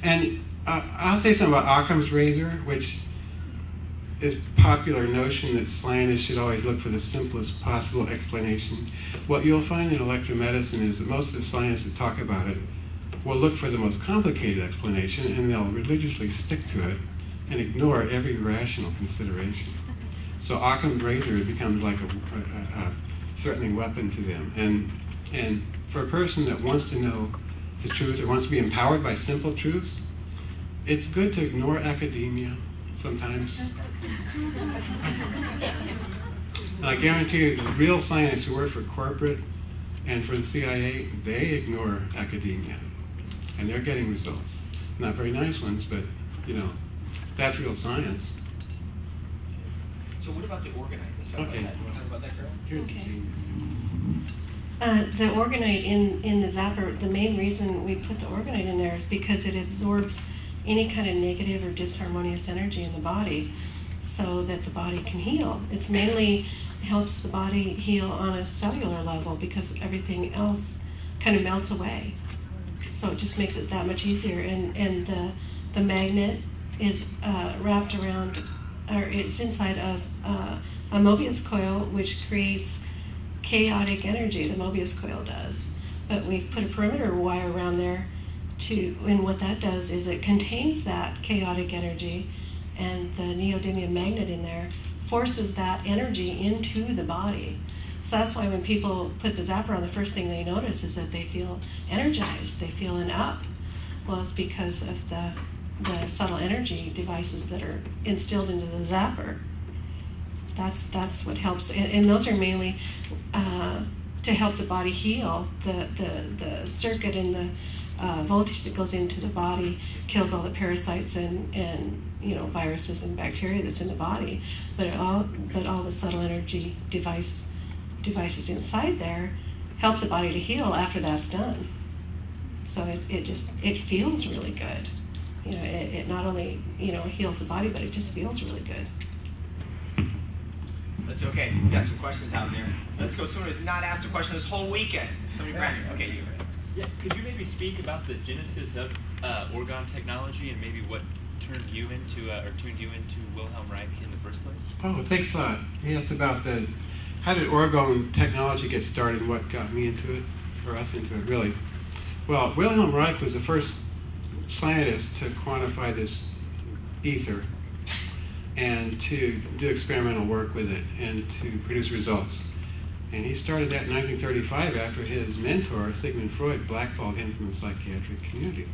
And I'll say something about Occam's razor, which is popular notion that scientists should always look for the simplest possible explanation. What you'll find in electromedicine is that most of the scientists that talk about it will look for the most complicated explanation, and they'll religiously stick to it and ignore every rational consideration. So Occam's razor becomes like a threatening weapon to them. And for a person that wants to know the truth or wants to be empowered by simple truths, it's good to ignore academia sometimes. And I guarantee you, the real scientists who work for corporate and for the CIA, they ignore academia. And they're getting results. Not very nice ones, but, that's real science. So what about the orgonite? Let's talk about that. You want to talk about that, girl? Here's Okay. The orgonite in the zapper, the main reason we put the orgonite in there is because it absorbs any kind of negative or disharmonious energy in the body so that the body can heal. It's mainly helps the body heal on a cellular level because everything else kind of melts away. So it just makes it that much easier. And the magnet is wrapped around, or it's inside of a Mobius coil, which creates chaotic energy. The Mobius coil does. But we've put a perimeter wire around there and what that does is it contains that chaotic energy, and the neodymium magnet in there forces that energy into the body. So that's why when people put the zapper on, the first thing they notice is that they feel energized, they feel an up. Well, it's because of the subtle energy devices that are instilled into the zapper. That's what helps, and those are mainly to help the body heal. The circuit and the voltage that goes into the body kills all the parasites and viruses and bacteria that's in the body, but all the subtle energy devices inside there help the body to heal after that's done. So it feels really good. It not only heals the body, but it just feels really good. That's okay. We got some questions out there. Let's go. Someone who's not asked a question this whole weekend. Somebody brand new. Okay, you. Yeah, could you maybe speak about the genesis of Orgone technology and maybe what turned you into or tuned you into Wilhelm Reich in the first place? Oh, thanks a lot. He asked about how did Orgone technology get started and what got me into it, or us into it, really. Well, Wilhelm Reich was the first scientist to quantify this ether and to do experimental work with it and to produce results. And he started that in 1935 after his mentor, Sigmund Freud, blackballed him from the psychiatric community.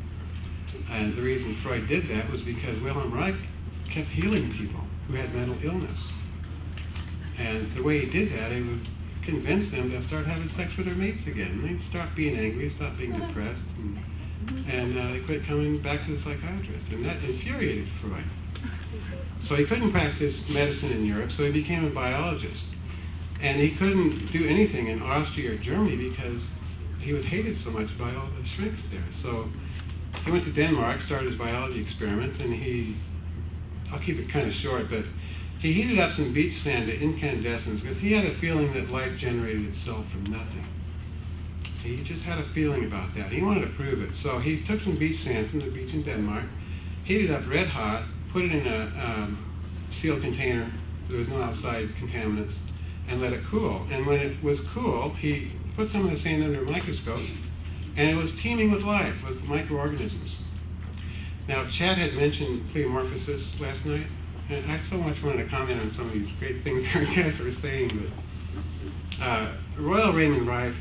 And the reason Freud did that was because Wilhelm Reich kept healing people who had mental illness. And the way he did that, he would convince them to start having sex with their mates again. They'd stop being angry, stop being depressed, and they quit coming back to the psychiatrist. And that infuriated Freud. So he couldn't practice medicine in Europe, so he became a biologist. And he couldn't do anything in Austria or Germany because he was hated so much by all the shrinks there. So he went to Denmark, started his biology experiments, and I'll keep it kind of short, but he heated up some beach sand to incandescence because he had a feeling that life generated itself from nothing. He just had a feeling about that. He wanted to prove it. So he took some beach sand from the beach in Denmark, heated up red hot, put it in a sealed container so there was no outside contaminants, and let it cool. And when it was cool, he put some of the sand under a microscope, and it was teeming with life, with microorganisms. Now, Chad had mentioned pleomorphosis last night, and I so much wanted to comment on some of these great things our guys were saying, but Royal Raymond Rife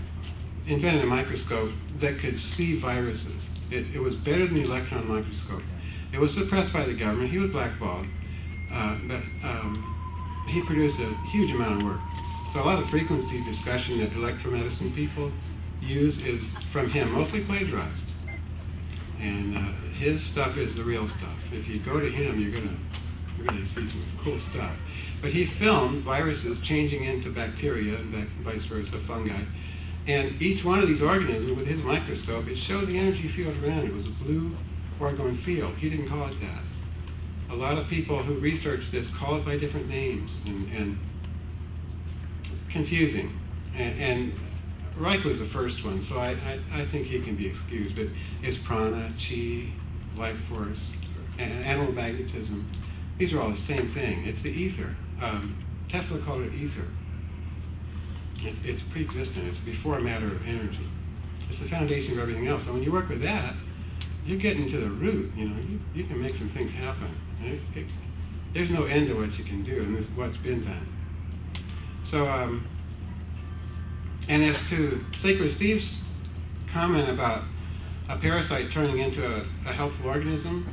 invented a microscope that could see viruses. It was better than the electron microscope. It was suppressed by the government. He was blackballed, but he produced a huge amount of work. So a lot of frequency discussion that electromedicine people use is from him, mostly plagiarized. And his stuff is the real stuff. If you go to him, you're going to really see some cool stuff. But he filmed viruses changing into bacteria, and vice versa, fungi. And each one of these organisms, with his microscope, it showed the energy field around it. It was a blue Orgone field. He didn't call it that. A lot of people who research this call it by different names, and it's confusing. And Reich was the first one, so I think he can be excused. But it's prana, chi, life force, and animal magnetism. These are all the same thing. It's the ether. Tesla called it ether. It's pre-existent. It's before matter energy. It's the foundation of everything else. So when you work with that, you're getting to the root. You know, you can make some things happen. There's no end to what you can do, and this is what's been done. So, and as to Sacred Steve's comment about a parasite turning into a helpful organism,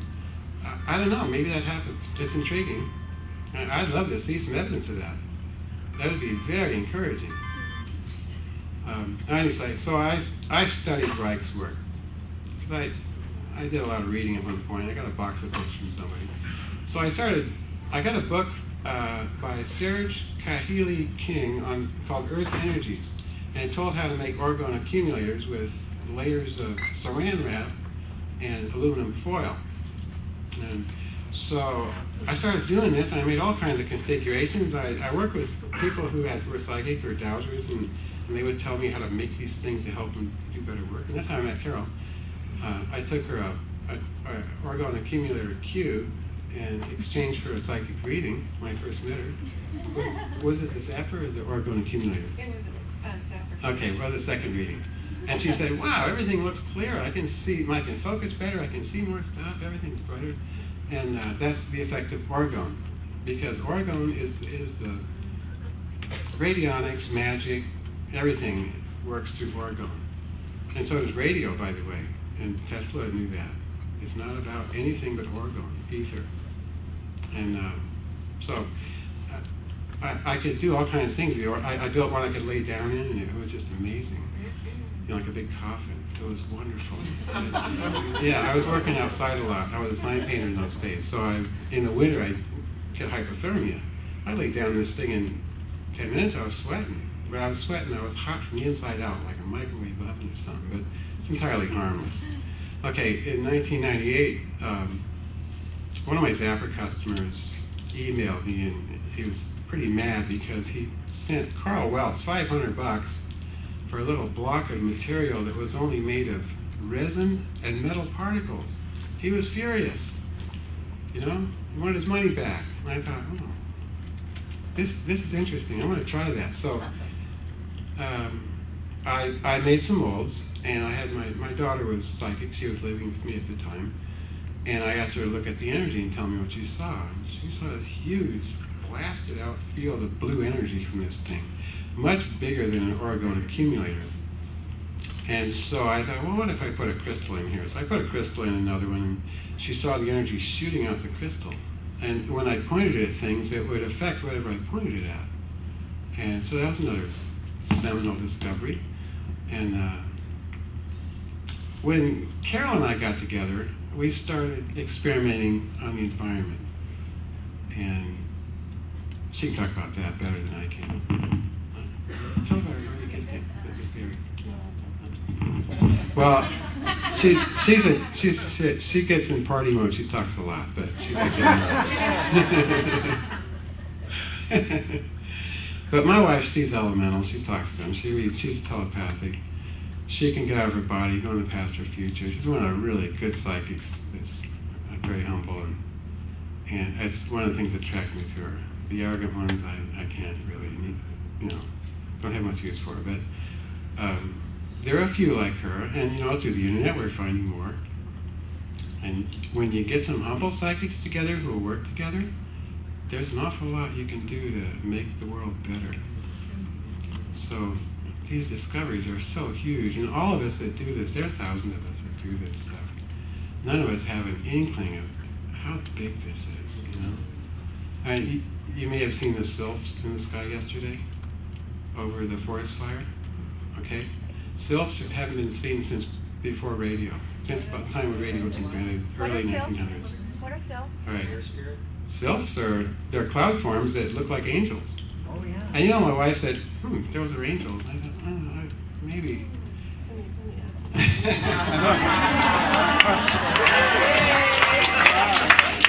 I don't know. Maybe that happens. It's intriguing. I'd love to see some evidence of that. That would be very encouraging. Anyway, so I studied Reich's work because I did a lot of reading at one point. I got a box of books from somebody. So I got a book by Serge Kahili King called Earth Energies, and it told how to make orgone accumulators with layers of saran wrap and aluminum foil. And so I started doing this, and I made all kinds of configurations. I worked with people who were psychic or dowsers, and they would tell me how to make these things to help them do better work. And that's how I met Carol. I took her a orgone accumulator cube in exchange for a psychic reading when I first met her. Was it the Zapper or the orgone accumulator? It was a Zapper. Okay, well, the second reading. And she said, wow, everything looks clear. I can see, I can focus better, I can see more stuff, everything's brighter. And that's the effect of orgone, because orgone is the radionics, magic, everything works through orgone. And so does radio, by the way, and Tesla knew that. It's not about anything but orgone, ether. And so I could do all kinds of things. I built one I could lay down in, and it was just amazing. You know, like a big coffin. It was wonderful. Yeah, I was working outside a lot. I was a sign painter in those days. So in the winter, I'd get hypothermia. I lay down in this thing in 10 minutes, I was sweating. But I was sweating, I was hot from the inside out, like a microwave oven or something. But it's entirely harmless. Okay, in 1998, one of my Zapper customers emailed me, and he was pretty mad because he sent Carl Welts $500 for a little block of material that was only made of resin and metal particles. He was furious. You know, he wanted his money back. And I thought, oh, this is interesting. I want to try that. So I made some molds, and I had my daughter was psychic. She was living with me at the time. And I asked her to look at the energy and tell me what she saw. And she saw this huge, blasted out field of blue energy from this thing, much bigger than an orgone accumulator. And so I thought, well, what if I put a crystal in here? So I put a crystal in another one, and she saw the energy shooting out the crystals. And when I pointed it at things, it would affect whatever I pointed it at. And so that was another seminal discovery. And when Carol and I got together, we started experimenting on the environment. And she can talk about that better than I can. Tell about her early gifting with the fairies. Well, she gets in party mode. She talks a lot, but she's a general. But my wife sees elementals. She talks to them. She reads. She's telepathic. She can get out of her body, go in the past or future. She's one of the really good psychics. That's very humble, and that's one of the things that attract me to her. The arrogant ones, I can't really, don't have much use for. But there are a few like her, and through the internet we're finding more. And when you get some humble psychics together who will work together, there's an awful lot you can do to make the world better. So these discoveries are so huge, and all of us that do this, there are thousands of us that do this stuff. None of us have an inkling of how big this is, You may have seen the sylphs in the sky yesterday over the forest fire. Okay? Sylphs haven't been seen since before radio, since about the time when radio was invented, early 1900s. What are sylphs? All right. Sylphs they're cloud forms that look like angels. Oh, yeah. And my wife said, those are angels. I thought, maybe.